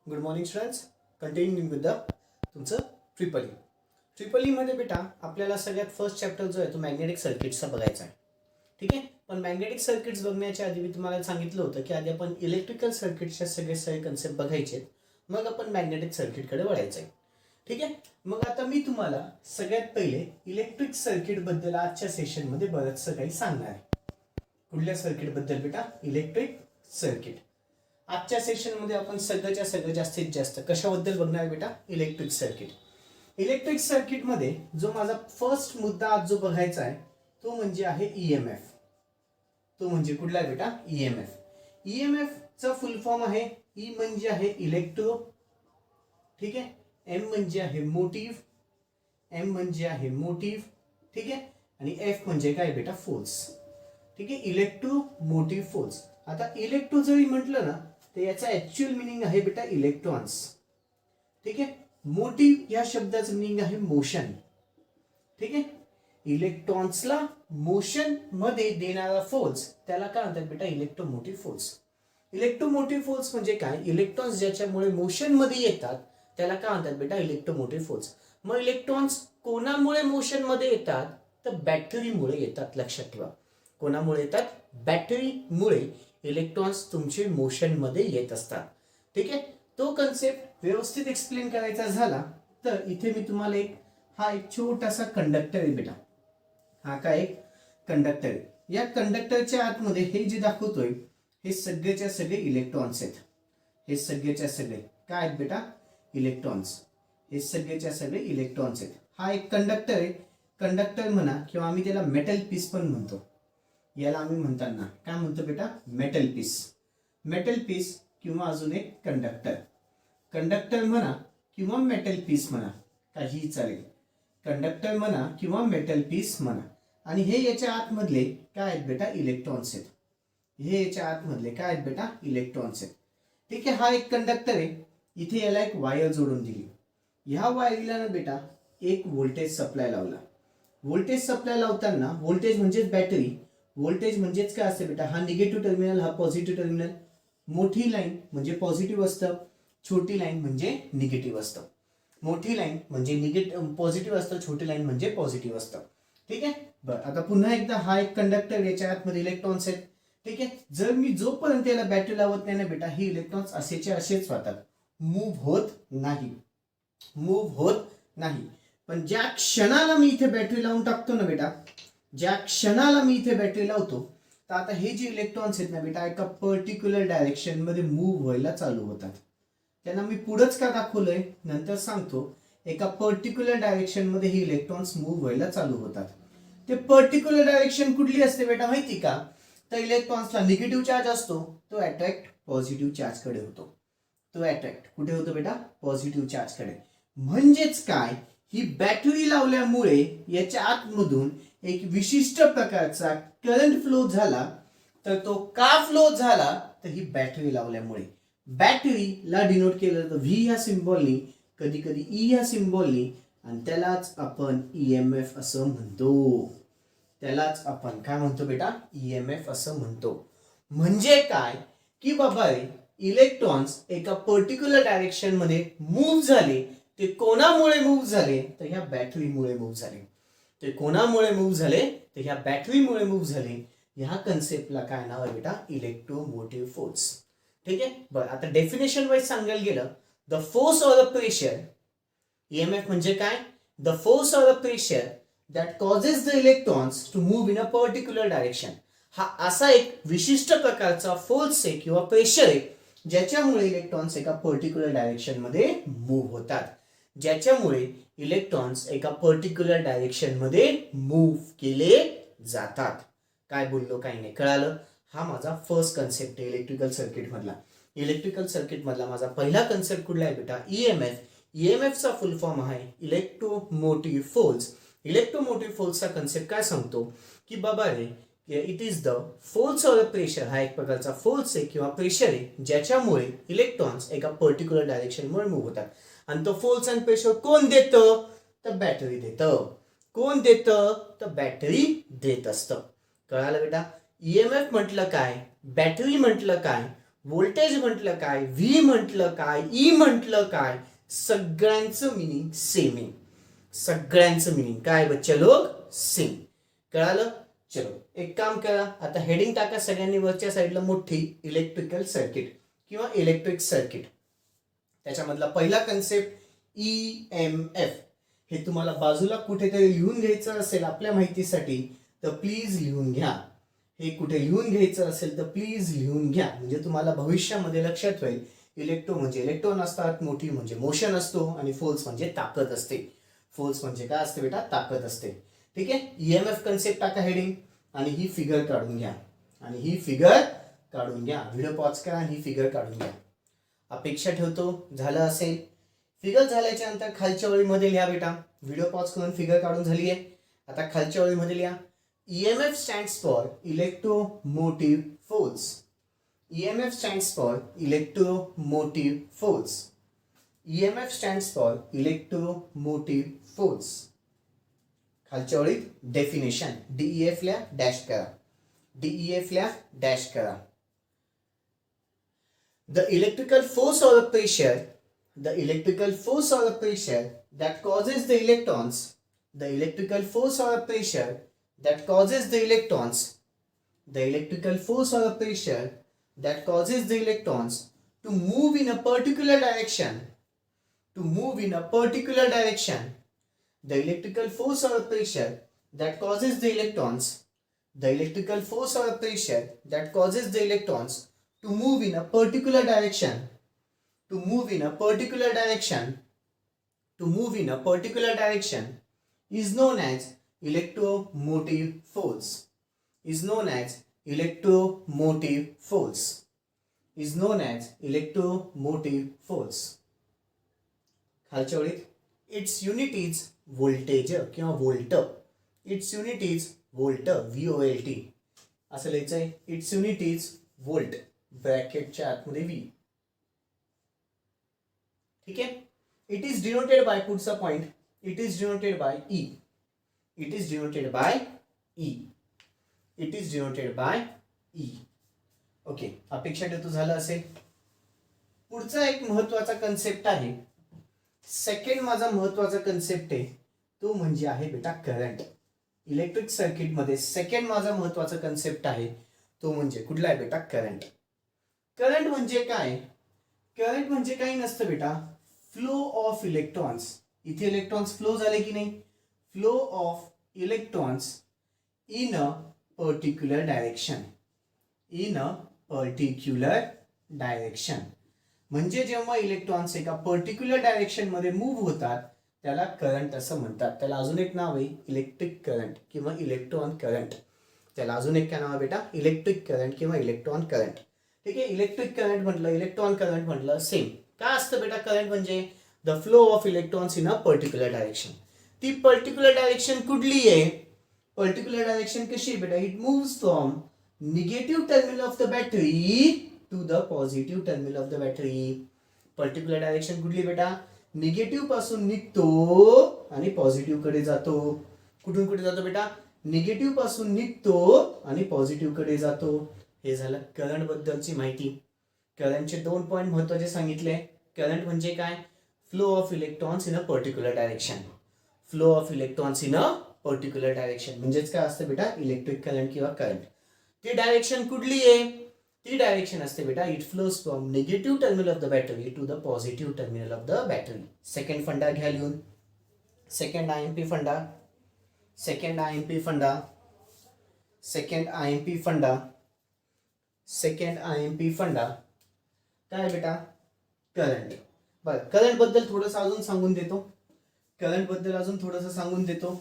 Good morning students. Continuing with the तुमचं triple E. Triple ईमध्ये बेटा आपल्याला सगळ्यात फर्स्ट चॅप्टर जो आहे तो मॅग्नेटिक सर्किट्सचा बघायचा आहे. ठीक आहे. पण मॅग्नेटिक सर्किट्स बघण्याच्या आधी मी तुम्हाला सांगितलं होतं की आधी आपण इलेक्ट्रिकल सर्किटचे सगळे कन्सेप्ट बघायचे, मग आपण मॅग्नेटिक सर्किटकडे वळायचं आहे. ठीक आहे. मग आता मी तुम्हाला सगळ्यात पहिले इलेक्ट्रिक सर्किट बद्दल आजच्या सेशनमध्ये बरंचसं काही सांगणार आहे. कुठल्या सर्किट बद्दल बेटा? Electric circuit. आजच्या सेशनमध्ये आपण सगळं जास्तीत जास्त कशाबद्दल बघणार आहे बेटा? Electric circuit. इलेक्ट्रिक सर्किटमध्ये जो माझा फर्स्ट मुद्दा आज जो बघायचा आहे तो म्हणजे आहे ईएमएफ. तो म्हणजे कुठला आहे बेटा? ईएमएफ. ईएमएफ चा फुल फॉर्म आहे ई म्हणजे आहे इलेक्ट्रो, ठीक आहे, एम म्हणजे आहे मोटिव्ह, एम म्हणजे आहे मोटिव्ह, ठीक आहे, आणि एफ म्हणजे काय बेटा? फोर्स. ठीक आहे. Electro motive force. आता इलेक्ट्रो जरी म्हटलं ना तर याचा ऍक्च्युअल मिनिंग आहे बेटा इलेक्ट्रॉन्स. ठीक आहे. मोटिव्ह या शब्दाचं मिनिंग आहे मोशन. ठीक आहे. इलेक्ट्रॉन्सला मोशन मध्ये देणारा फोर्स त्याला काय म्हणतात बेटा? Electromotive force. इलेक्ट्रोमोटिव्ह फोर्स म्हणजे काय? इलेक्ट्रॉन्स ज्याच्यामुळे मोशन मध्ये येतात त्याला काय म्हणतात बेटा? Electromotive force. मग इलेक्ट्रॉन्स कोणामुळे मोशन मध्ये येतात? तर बॅटरीमुळे येतात. लक्षात ठेवा. कोणामुळे येतात? बॅटरीमुळे इलेक्ट्रॉन्स तुमचे मोशन मध्ये येत असतात. ठीक आहे. तो कन्सेप्ट व्यवस्थित एक्सप्लेन करायचा झाला तर इथे मी तुम्हाला एक छोटासा कंडक्टर आहे बेटा. हा काय? एक कंडक्टर आहे. या कंडक्टरच्या आतमध्ये हे जे दाखवतोय हे सगळेच्या सगळे इलेक्ट्रॉन्स आहेत. हे सगळेच्या सगळे काय आहेत बेटा? इलेक्ट्रॉन्स. हे सगळेच्या सगळे इलेक्ट्रॉन्स आहेत. हा एक कंडक्टर आहे. कंडक्टर म्हणा किंवा आम्ही त्याला मेटल पीस पण म्हणतो. याला आम्ही म्हणताना काय म्हणतो बेटा? Metal piece. मेटल पीस किंवा अजून एक कंडक्टर. कंडक्टर म्हणा किंवा मेटल पीस म्हणा, काहीही चालेल. कंडक्टर म्हणा किंवा मेटल पीस म्हणा. आणि हे याच्या आतमधले काय आहेत बेटा? इलेक्ट्रॉन्स आहेत. हे याच्या आतमधले काय आहेत बेटा? इलेक्ट्रॉन्स आहेत. ठीक आहे. हा एक कंडक्टर आहे. इथे याला एक वायर जोडून दिली. ह्या वायरला ना बेटा एक व्होल्टेज सप्लाय लावला. व्होल्टेज सप्लाय लावताना व्होल्टेज म्हणजेच बॅटरी, व्होल्टेज म्हणजेच काय असते बेटा? हा निगेटिव्ह टर्मिनल, हा पॉझिटिव्ह टर्मिनल. मोठी लाईन म्हणजे पॉझिटिव्ह असतं, छोटी लाईन म्हणजे निगेटिव्ह असतं. मोठी लाईन म्हणजे निगेटिव्ह पॉझिटिव्ह असतं, छोटी लाईन म्हणजे पॉझिटिव्ह असतं. ठीक आहे. बरं, आता पुन्हा एकदा हा एक कंडक्टर, याच्या आतमध्ये इलेक्ट्रॉन्स आहेत. ठीक आहे. जर मी जोपर्यंत याला बॅटरी लावत नाही ना बेटा, ही इलेक्ट्रॉन्स असेच्या असेच राहतात, मूव्ह होत नाही. मूव्ह होत नाही. पण ज्या क्षणाला मी इथे बॅटरी लावून टाकतो ना बेटा, ज्या क्षणाला मी इथे बॅटरी लावतो तर आता हे जे इलेक्ट्रॉन्स आहेत ना बेटा एका पर्टिक्युलर डायरेक्शन मध्ये मूव्ह व्हायला चालू होतात. त्यांना मी पुढंच का दाखवलंय नंतर सांगतो. एका पर्टिक्युलर डायरेक्शन मध्ये हे इलेक्ट्रॉन्स मूव्ह व्हायला चालू होतात. ते पर्टिक्युलर डायरेक्शन कुठली असते बेटा माहिती का? तर इलेक्ट्रॉन्सला निगेटिव्ह चार्ज असतो, तो अट्रॅक्ट पॉझिटिव्ह चार्ज कडे होतो. तो अट्रॅक्ट कुठे होतो बेटा? पॉझिटिव्ह चार्ज कडे. म्हणजेच काय? ही बॅटरी लावल्यामुळे याच्या आतमधून एक विशिष्ट प्रकारचा करंट फ्लो झाला. तर तो का फ्लो झाला? तर ही बॅटरी लावल्यामुळे. बॅटरीला डिनोट केलं जातं व्ही ह्या सिम्बॉलनी, कधी कधी ई ह्या सिम्बॉलनी, आणि त्यालाच आपण ईएमएफ असं म्हणतो. त्यालाच आपण काय म्हणतो बेटा? ईएमएफ असं म्हणतो. म्हणजे काय की बाबा रे, इलेक्ट्रॉन्स एका पर्टिक्युलर डायरेक्शन मध्ये मूव्ह झाले. ते कोणामुळे मूव्ह झाले? तर ह्या बॅटरीमुळे मूव्ह झाले. ते कोणामुळे मूव्ह झाले? तर ह्या बॅटरीमुळे मूव्ह झाले. ह्या कन्सेप्टला काय नाव आहे बेटा? Electromotive force. ठीक आहे. बरं, आता डेफिनेशन वाईज सांगायला गेलं, the force or the pressure. EMF म्हणजे काय? The force or the pressure that causes the electrons to move in a particular direction. हा असा एक विशिष्ट प्रकारचा फोर्स आहे किंवा प्रेशर आहे ज्याच्यामुळे इलेक्ट्रॉन्स एका पर्टिक्युलर डायरेक्शन मध्ये मूव्ह होतात. ज्याच्यामुळे इलेक्ट्रॉन्स एका पर्टिक्युलर डायरेक्शन मध्ये मूव्ह केले जातात. काय बोललो काही नाही, कळालं? हा माझा फर्स्ट कन्सेप्ट आहे इलेक्ट्रिकल सर्किट मधला. इलेक्ट्रिकल सर्किट मधला माझा पहिला कन्सेप्ट कुठला आहे बेटा? ईएमएफ. ईएमएफचा फुल फॉर्म आहे इलेक्ट्रोमोटिव्ह फोर्स. इलेक्ट्रोमोटिव्ह फोर्सचा कन्सेप्ट काय सांगतो की बाबा रे, it is the force or pressure. हा एक प्रकारचा फोर्स आहे किंवा प्रेशर आहे ज्याच्यामुळे इलेक्ट्रॉन्स एका पर्टिक्युलर डायरेक्शन मध्ये मूव्ह होतात. आणि तो फोर्स अँड प्रेशर कोण देतं? तर बॅटरी देतं. कोण देतं? तर बॅटरी देत असतं. कळालं बेटा? ईएमएफ म्हटलं काय? बॅटरी म्हटलं काय? व्होल्टेज म्हटलं काय, व्ही म्हटलं काय, ई म्हटलं काय, सगळ्यांचं मिनिंग सेम आहे. सगळ्यांचं मिनिंग काय बच्चे लोग, सेम. कळालं? चलो एक काम करा, आता हेडिंग टाका सगळ्यांनी वरच्या साईडला मोठी, इलेक्ट्रिकल सर्किट किंवा इलेक्ट्रिक सर्किट. त्याच्यामधला पहिला कन्सेप्ट EMF. हे तुम्हाला बाजूला कुठेतरी लिहून घ्यायचं असेल आपल्या माहितीसाठी तर प्लीज लिहून घ्या. हे कुठे लिहून घ्यायचं असेल तर प्लीज लिहून घ्या, म्हणजे तुम्हाला भविष्यामध्ये लक्षात राहील. इलेक्ट्रो म्हणजे इलेक्ट्रॉन असतात, मोठी म्हणजे मोशन असतो आणि फोर्स म्हणजे ताकद असते. फोर्स म्हणजे काय असते बेटा, ताकद असते. ठीक आहे. EMF कन्सेप्ट टाका हेडिंग आणि ही फिगर काढून घ्या. आणि ही फिगर काढून घ्या. व्हिडिओ पॉज करा आणि ही फिगर काढून घ्या. अपेक्षा ठेवतो झालं असेल. फिगर झाल्याच्या नंतर खालच्या ओळीमध्ये लिहा बेटा. व्हिडिओ पॉज करून फिगर काढून झाली आहे. आता खालच्या ओळीमध्ये लिहा. EMF stands for electromotive force. EMF stands for electromotive force. EMF stands for electromotive force. खालच्या ओळीत डेफिनेशन DEF ला डॅश करा. DEF ला डॅश करा. The electrical force or pressure, the electrical force or pressure that causes the electrons, the electrical force or pressure that causes the electrons, the electrical force or pressure that causes the electrons to move in a particular direction, to move in a particular direction, the electrical force or pressure that causes the electrons, the electrical force or pressure that causes the electrons to move in a particular direction, to move in a particular direction, to move in a particular direction is known as electromotive force, is known as electromotive force, is known as electromotive force. खालच्या ओळीत its unit is voltage किंवा volt. its unit is volt, VOLT असं लिहायचंय. its unit is volt, ब्रॅकेटच्या आतमध्ये V. ठीक आहे. it is denoted by, पुढचा point, it is denoted by E. It is denoted by E. It is denoted by E. Okay. अपेक्षा ठेवतो झालं असेल. पुढचा एक महत्वाचा कन्सेप्ट आहे. सेकंड माझा महत्वाचा कन्सेप्ट आहे तो म्हणजे आहे बेटा करंट. इलेक्ट्रिक सर्किट मध्ये सेकंड माझा महत्वाचा कन्सेप्ट आहे तो म्हणजे कुठला आहे बेटा, करंट. करंट म्हणजे काय? करंट म्हणजे काही नसतं बेटा, फ्लो ऑफ इलेक्ट्रॉन्स. इथे इलेक्ट्रॉन्स फ्लो झाले की नाही, flow of electrons in a particular direction, in a particular direction. म्हणजे जेव्हा इलेक्ट्रॉन्स एका पर्टिक्युलर डायरेक्शन मध्ये मूव्ह होतात त्याला करंट असं म्हणतात. त्याला अजून एक नाव आहे इलेक्ट्रिक करंट किंवा इलेक्ट्रॉन करंट. त्याला अजून एक काय नाव आहे बेटा, इलेक्ट्रिक करंट किंवा इलेक्ट्रॉन करंट. ठीक आहे. इलेक्ट्रिक करंट म्हटलं, इलेक्ट्रॉन करंट म्हटलं, सेम. काय असतं बेटा करंट म्हणजे the flow of electrons in a particular direction. ती पर्टिक्युलर डायरेक्शन कुठली आहे? पर्टिक्युलर डायरेक्शन कशी आहे बेटा? It moves from negative terminal of the battery to the positive terminal of the battery. Particular direction कुठली बेटा? निगेटिव्ह पासून निघतो आणि पॉझिटिव्ह कडे जातो. कुठून कुठे जातो बेटा? निगेटिव्ह पासून निघतो आणि पॉझिटिव्ह कडे जातो. हे झालं करंट बद्दलची माहिती. करंटचे दोन पॉइंट महत्वाचे सांगितले. करंट म्हणजे काय? Flow of electrons in a particular direction. Flow of electrons in a particular direction म्हणजेच काय असतं बेटा, इलेक्ट्रिक करंट किंवा करंट. ती डायरेक्शन कुठली आहे? ती डायरेक्शन असते बेटा, it flows from negative terminal of the battery to the positive terminal of the battery. Second funda घ्या लिहून. Second IMP funda, second IMP funda, second IMP funda, second IMP funda काय बेटा? करंट. बरं, करंट बद्दल थोडंसं अजून सांगून देतो. करंट बद्दल अजून थोडंसं सांगून देतो.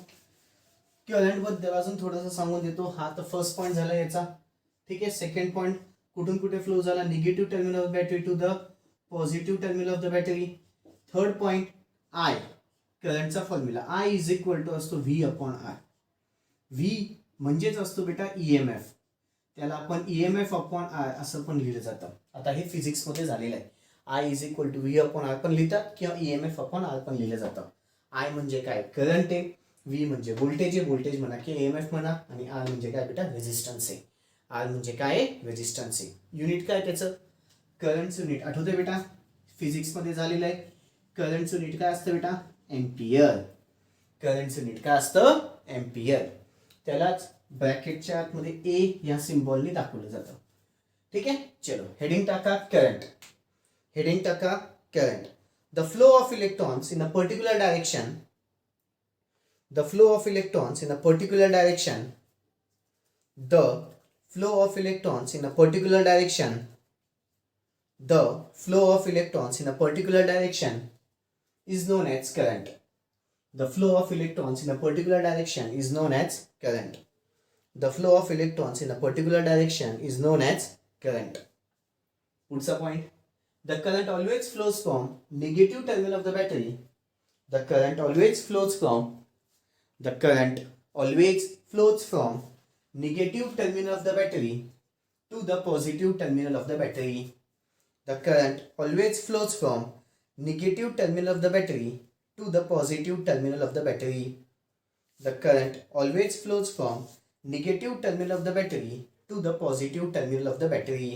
करंट बद्दल अजून थोडंसं सांगून देतो. हा तर फर्स्ट पॉइंट झाला याचा. ठीक आहे. सेकंड पॉइंट कुठून कुठे फ्लो झाला? Negative terminal of battery to the positive terminal of the battery. Third point I, करंटचा formula I is equal to असतो V/R. V म्हणजेच असतो बेटा EMF. त्याला आपण EMF/R असं पण लिहिलं जातं. आता हे फिजिक्स मध्ये झालेलं आहे. I is equal to V/R पण लिहितात किंवा EMF/R पण लिहिलं जातं. I म्हणजे काय? करंट आहे. V म्हणजे व्होल्टेज आहे, व्होल्टेज म्हणा की EMF म्हणा. आणि R म्हणजे काय बेटा? रेजिस्टन्स आहे. R म्हणजे काय? रेजिस्टन्स आहे. युनिट काय त्याचं? करंट युनिट आठवतंय बेटा फिजिक्स मध्ये झालेलं आहे. करंट युनिट काय असतं बेटा एम्पियर. करंट युनिट काय असतं एम्पियर. त्यालाच ब्रॅकेटच्या आतमध्ये ए या सिम्बॉलने दाखवलं जातं. ठीक आहे चलो हेडिंग टाका करंट. हेडिंग टाका current. The flow of electrons in a particular direction. The flow of electrons in a particular direction. The flow of electrons in a particular direction. The flow of electrons in a particular direction is known as current. The flow of electrons in a particular direction is known as current. The flow of electrons in a particular direction is known as current. What's the point? The current always flows from negative terminal of the battery. The current always flows from The current always flows from negative terminal of the battery to the positive terminal of the battery. The current always flows from negative terminal of the battery to the positive terminal of the battery. The current always flows from negative terminal of the battery to the positive terminal of the battery.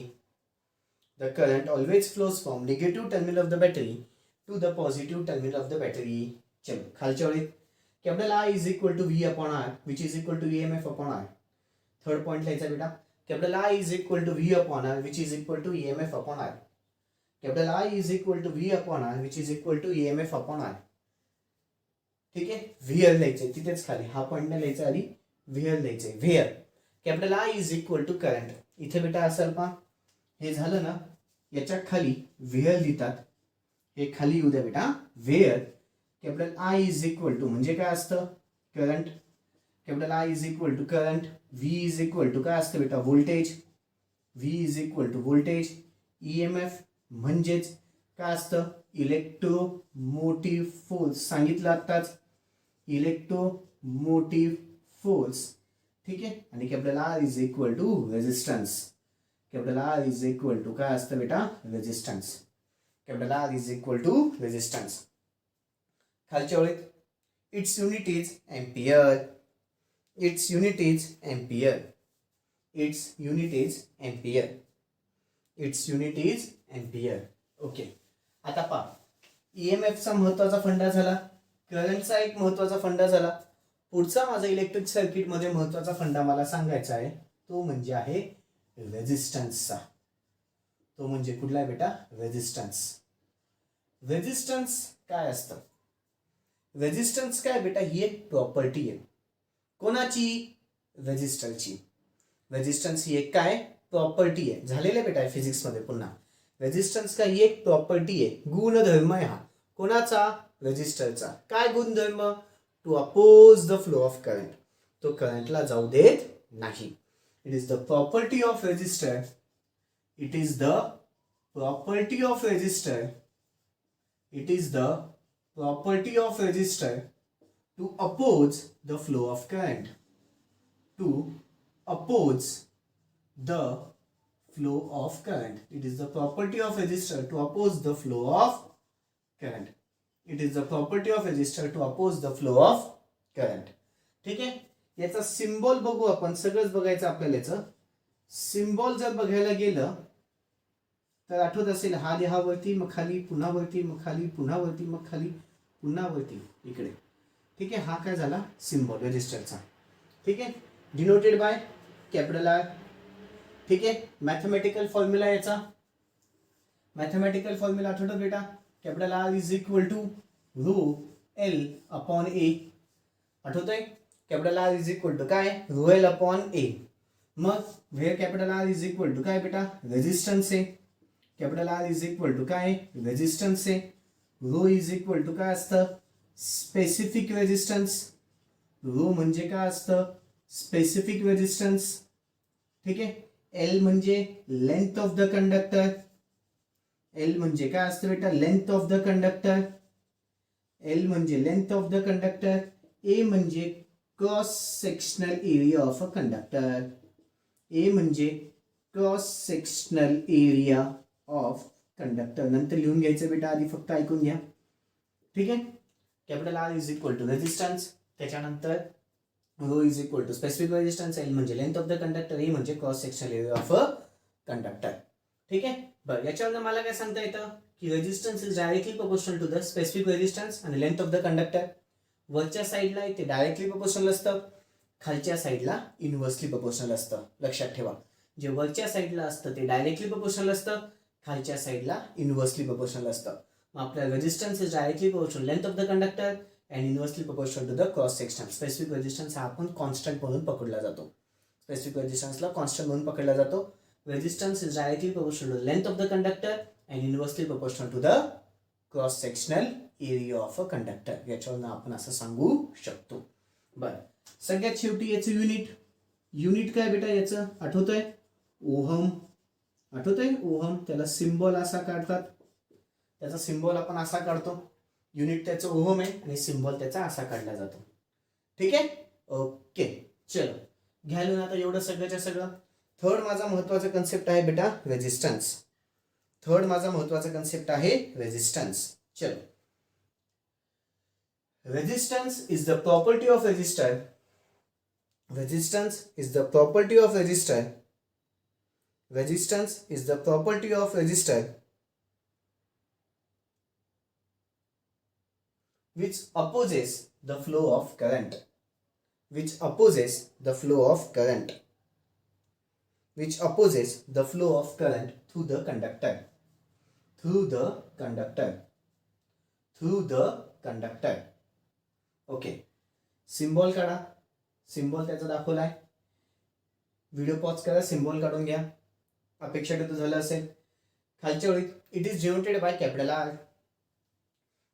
The current always flows from negative terminal of the battery to the positive terminal of the battery. चलो खालच्या ओळीत capital I is equal to V upon R which is equal to EMF upon R. Third point लिहायचा बेटा capital I is equal to V upon R which is equal to EMF upon R. Capital I is equal to V upon R which is equal to EMF upon R. ठीक आहे VR लिहायचंय तिथेच खाली हा point नाही लिहायचा आधी VR लिहायचंय VR. Capital I is equal to current. इथे बेटा असेल पहा हे झालं ना याच्या खाली व्हीआर लिहितात हे खाली येऊ द्या बेटा VR. Capital I is equal to म्हणजे काय असतं current. Capital I is equal to current. V is equal to काय असतं बेटा voltage. V is equal to voltage. EMF म्हणजेच काय असतं इलेक्ट्रोमोटिव्ह फोर्स सांगितलं आताच इलेक्ट्रोमोटिव्ह फोर्स. ठीक आहे आणि capital R is equal to resistance. Capital R is equal to काय असतं बेटा resistance. Capital R is equal to resistance. खालच्या ओळीत it's unit is ampere. It's unit is ampere. It's unit is ampere. It's unit is ampere. Okay आता पहा ईएमएफचा महत्वाचा फंडा झाला करंटचा एक महत्वाचा फंडा झाला. पुढचा माझा इलेक्ट्रिक सर्किट मध्ये महत्वाचा फंडा मला सांगायचा आहे तो म्हणजे आहे रेजिस्टन्सचा. तो म्हणजे कुठला आहे बेटा रेजिस्टन्स. रेजिस्टन्स काय असतं रेजिस्टन्स काय बेटा ही एक प्रॉपर्टी आहे कोणाची रेजिस्टरची. रेजिस्टन्स ही एक काय प्रॉपर्टी आहे झालेलं आहे बेटा फिजिक्स मध्ये पुन्हा. रेजिस्टन्स का ही एक प्रॉपर्टी आहे गुणधर्म आहे हा कोणाचा रेजिस्टरचा. काय गुणधर्म to oppose the flow of current. तो करंटला जाऊ देत नाही. It is the property of resistor. It is the property of resistor. It is the property of resistor to oppose the flow of current. To oppose the flow of current. It is the property of resistor to oppose the flow of current. It is the property of resistor to oppose the flow of current. ठीक आहे याचा symbol बघू आपण सगळंच बघायचं आपल्याला. याचं symbol जर बघायला गेलं तर आठवत असेल हा लिहा वरती मग खाली पुन्हा वरती मग खाली पुन्हा वरती मग खाली पुन्हा वरती इकडे. ठीक आहे हा काय झाला सिम्बॉल रेजिस्टरचा. ठीक आहे डिनोटेड बाय कैपिटल R. ठीक आहे मॅथमॅटिकल फॉर्म्युला याचा. मॅथमॅटिकल फॉर्म्युला आठवतो बेटा capital R is equal to rho L upon A. आठवतोय capital R is equal to काय रो L अपॉन A. मग where capital R is equal to काय बेटा रेजिस्टन्स आहे. Capital R is equal to काय resistance आहे. Rho is equal to काय असतं स्पेसिफिक रेजिस्टन्स. रो म्हणजे काय असतं स्पेसिफिक रेजिस्टन्स. ठीक आहे एल म्हणजे length of the conductor. L म्हणजे काय असतं बेटा length of the conductor. L म्हणजे length of the conductor. A म्हणजे cross sectional area of a conductor. A म्हणजे cross sectional area of conductor. नंतर लिहून घ्यायचं बेटा आधी फक्त ऐकून घ्या. ठीक आहे capital R is equal to resistance. त्याच्यानंतर rho is equal to specific resistance. L म्हणजे length of the conductor. A म्हणजे cross sectional area of a conductor. ठीक आहे बरं, याच्यावरनं मला काय सांगता येतं की resistance is directly proportional to the specific resistance आणि लेंथ ऑफ द कंडक्टर. वरच्या साईडला ते डायरेक्टली प्रोपोर्शनल असतं, खालच्या साईडला इनव्हर्सली प्रोपोर्शनल असतं. लक्षात ठेवा, जे वरच्या साईडला असतं ते डायरेक्टली प्रोपोर्शनल असतं, खालच्या साईडला इनव्हर्सली प्रोपोर्शनल असतं. मग आपला resistance is directly proportional length of the conductor and inversely proportional to the cross section. Specific resistance हा आपण कॉन्स्टंट म्हणून पकडला जातो. स्पेसिफिक रेजिस्टन्सला कॉन्स्टंट म्हणून पकडला जातो. Resistance is directly proportional to the length of the conductor and inversely proportional to the cross sectional area of a conductor. याच्यावरून आपण असं सांगू शकतो. बरं, सगळ्यात शेवटी याचं युनिट काय बेटा याचं आठवतंय? ओहम. आठवतंय ओहम? त्याला सिम्बॉल असा काढतात, त्याचा सिम्बॉल आपण असा काढतो. युनिट त्याचं ओहम आहे आणि सिम्बॉल त्याचा असा काढला जातो. ठीक आहे, ओके. चलो घ्यायला ना आता एवढं सगळ्याच्या सगळं. थर्ड माझा महत्वाचा कन्सेप्ट आहे बेटा रेजिस्टन्स. थर्ड माझा महत्वाचा कन्सेप्ट आहे रेजिस्टन्स. चलो, resistance is the property of resistor. Resistance is the property of resistor. Resistance is the property of resistor which opposes the flow of current. Which opposes the flow of current. Which opposes the flow of current through the conductor. Through the conductor. Through the conductor. Okay, symbol काढा. Symbol त्याचा दाखवलाय. Video pause करा, symbol काढून घ्या. अपेक्षा ठेवतो झालं असेल. खालच्या ओळीत it is denoted by capital R.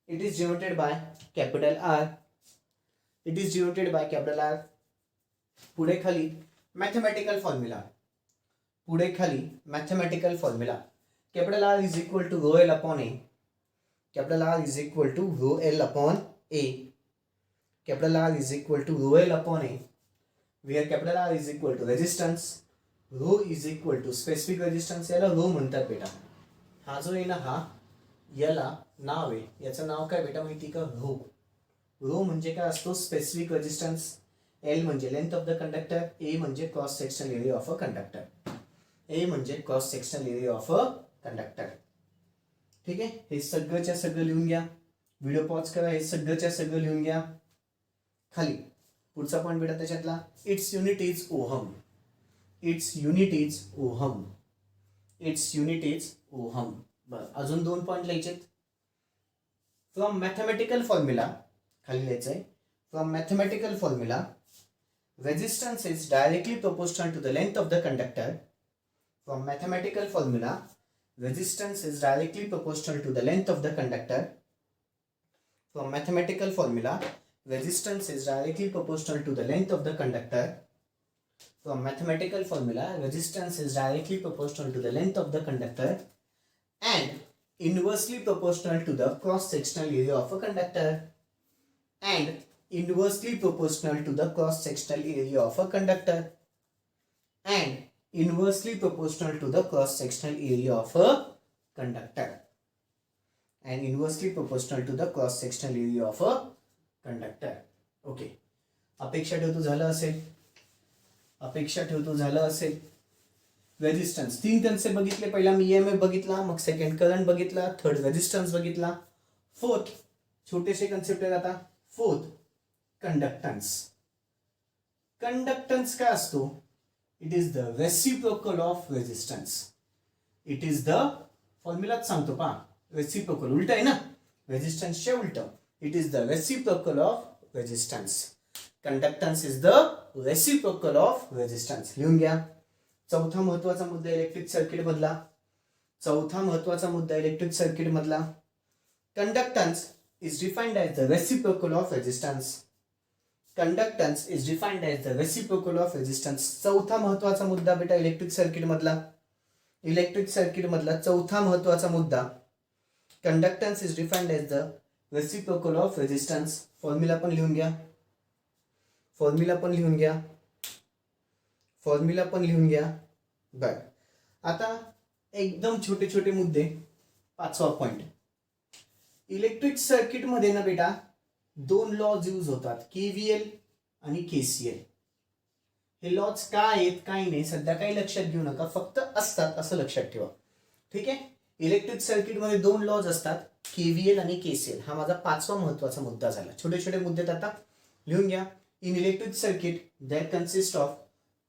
It is denoted by capital R. It is denoted by capital R. पुढे खाली mathematical formula. पुढे खाली mathematical formula. Capital R is equal to rho L upon A. Capital R is equal to rho L upon A. Capital R is equal to rho L upon A. Where capital R is equal to resistance. Rho is equal to specific resistance. याला rho म्हणतात बेटा. हा जो आहे ना हा याला नाव आहे. याचं नाव काय बेटा माहिती का? रो. रो म्हणजे काय असतो? Specific resistance. एल म्हणजे length of the conductor. A म्हणजे cross sectional area of a conductor. A म्हणजे cross sectional area of a conductor. ठीक आहे, हे सगळंच्या सगळं लिहून घ्या. व्हिडिओ पॉज करा, हे सगळंच्या सगळं लिहून घ्या. खाली पुढचा पॉईंट बेटा त्याच्यातला it's unit is ohm. It's unit is ohm. It's unit is ohm. बरं, अजून दोन पॉईंट लिहायचे. फ्रॉम मॅथमॅटिकल फॉर्म्युला खाली लिहायचं आहे. From mathematical formula resistance is directly proportional to the length of the conductor. From mathematical formula resistance is directly proportional to the length of the conductor. From mathematical formula resistance is directly proportional to the length of the conductor. From mathematical formula, resistance is directly proportional to the length of the conductor and inversely proportional to the cross-sectional area of a conductor. And inversely proportional to the cross-sectional area of a conductor. And inversely proportional to the cross-sectional area of a conductor. And inversely proportional to the cross-sectional area of a conductor. Okay, अपेक्षा ठेवतो झालं असेल. अपेक्षा ठेवतो झालं असेल. Resistance तीन concept बघितले. पहिला मी ईएमएफ बघितला, मग सेकंड करंट बघितला, थर्ड रेजिस्टन्स बघितला, फोर्थ छोटेसे कन्सेप्ट आहेत आता. Fourth conductance. कंडक्टन्स काय असतो? It is the reciprocal of resistance. It is the फॉर्म्युलाच सांगतो पहा. रेसिप्रोकल उलट आहे ना, रेजिस्टन्सच्या उलट. It is the reciprocal of resistance. Conductance is the reciprocal of resistance. लिहून घ्या. चौथा महत्वाचा मुद्दा इलेक्ट्रिक सर्किट मधला. चौथा महत्वाचा मुद्दा इलेक्ट्रिक सर्किट मधला. Conductance is defined as the reciprocal of resistance. Conductance is defined as the reciprocal of resistance. चौथा महत्वाचा मुद्दा बेटा इलेक्ट्रिक सर्किट मधला. इलेक्ट्रिक सर्किट मधला चौथा महत्वाचा मुद्दा. Conductance is defined as the reciprocal of resistance. Formula पण लिहून घ्या. फॉर्म्युला पण लिहून घ्या. फॉर्म्युला पण लिहून घ्या. बर, आता एकदम छोटे छोटे मुद्दे. पाचवा पॉइंट, इलेक्ट्रिक सर्किट मध्ये ना बेटा दोन लॉज यूज होतात, केव्हीएल आणि केसीएल. हे लॉज काय आहेत काय नाही सध्या काही लक्षात घेऊ नका, फक्त असतात असं लक्षात ठेवा. ठीक आहे. इलेक्ट्रिक सर्किटमध्ये दोन लॉज असतात, केव्हीएल आणि केसीएल. हा माझा पाचवा महत्वाचा मुद्दा झाला. छोटे छोटे मुद्दे आता लिहून घ्या. In electric circuit there consist of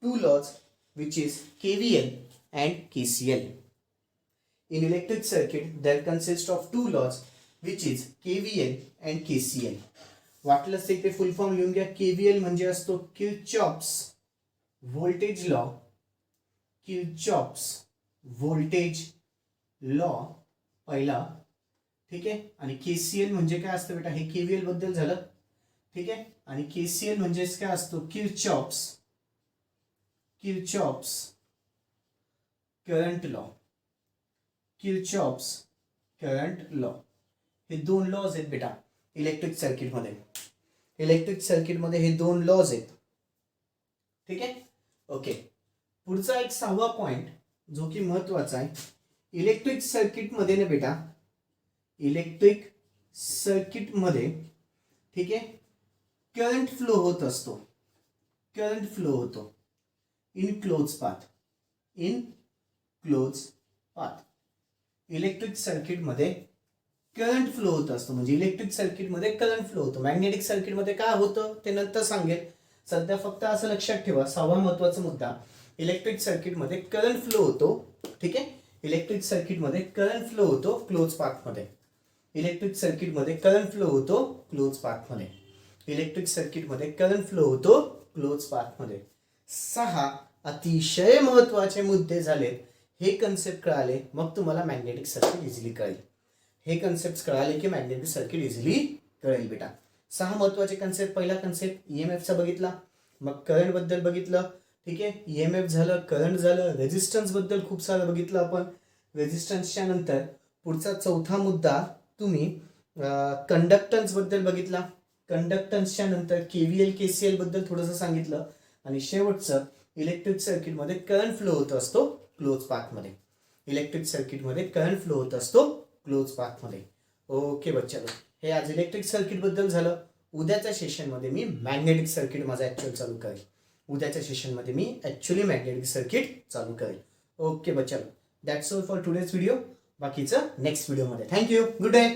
two laws which is KVL and KCL. In electric circuit, there consists of two laws, which is KVL and KCL. वाटलंच ते इथे फुल फॉर्म लिहून घ्या. KVL म्हणजे असतो Kirchhoff's voltage law. Kirchhoff's voltage law पहिला, ठीक आहे. आणि KCL म्हणजे काय असतं बेटा, हे KVL बद्दल झालं, ठीक आहे. आणि KCL म्हणजेच काय असतो, Kirchhoff's current law. Kirchhoff's current law हे दोन लॉज आहेत बेटा इलेक्ट्रिक सर्किटमध्ये. इलेक्ट्रिक सर्किटमध्ये हे दोन लॉज आहेत, ठीक आहे. ओके. पुढचा एक सहावा पॉइंट जो की महत्वाचा आहे. इलेक्ट्रिक सर्किटमध्ये ना बेटा, इलेक्ट्रिक सर्किटमध्ये, ठीक आहे, करंट फ्लो होत असतो. करंट फ्लो होतो in close path. In close path electric सर्किटमध्ये करंट फ्लो होत असतो. म्हणजे इलेक्ट्रिक सर्किटमध्ये करंट फ्लो होतो. मॅग्नेटिक सर्किटमध्ये काय होतं ते नंतर सांगेल. सध्या फक्त असं लक्षात ठेवा, सहावा महत्वाचा मुद्दा, इलेक्ट्रिक सर्किटमध्ये करंट फ्लो होतो, ठीक आहे. इलेक्ट्रिक सर्किटमध्ये करंट फ्लो होतो क्लोज पाथमध्ये. इलेक्ट्रिक सर्किटमध्ये करंट फ्लो होतो क्लोज पाथमध्ये. इलेक्ट्रिक सर्किटमध्ये करंट फ्लो होतो क्लोज पाथमध्ये. सहा अतिशय महत्वाचे मुद्दे झालेत. हे कन्सेप्ट कळाले मग तुम्हाला मॅग्नेटिक सर्किट इझिली कळेल. हे कन्सेप्ट कळाले की मॅग्नेटिक सर्किट इझिली कळेल बेटा. सहा महत्वाचे कन्सेप्ट. पहिला कन्सेप्ट ईएमएफचा बघितला, मग करंट बद्दल बघितलं, ठीक आहे. ईएमएफ झालं, करंट झालं, रेजिस्टन्स बद्दल खूप सारं बघितलं आपण. रेजिस्टन्सच्या नंतर पुढचा चौथा मुद्दा तुम्ही कंडक्टन्स बद्दल बघितला. कंडक्टन्सच्या नंतर केव्हीएल केसीएल बद्दल थोडंसं सांगितलं. आणि शेवटचं इलेक्ट्रिक सर्किटमध्ये करंट फ्लो होत असतो क्लोज पाथमध्ये. इलेक्ट्रिक सर्किटमध्ये करंट फ्लो होत असतो क्लोज पाथमध्ये. ओके बच्चांनो, हे आज इलेक्ट्रिक सर्किट बद्दल झालं. उद्याच्या सेशनमध्ये मी मॅग्नेटिक सर्किट माझा ऍक्च्युअल चालू करेल. उद्याच्या सेशनमध्ये मी ऍक्च्युअली मॅग्नेटिक सर्किट चालू करेल. ओके बच्चांनो, that's all for today's video. बाकीचं नेक्स्ट व्हिडिओमध्ये. थँक्यू. Good day.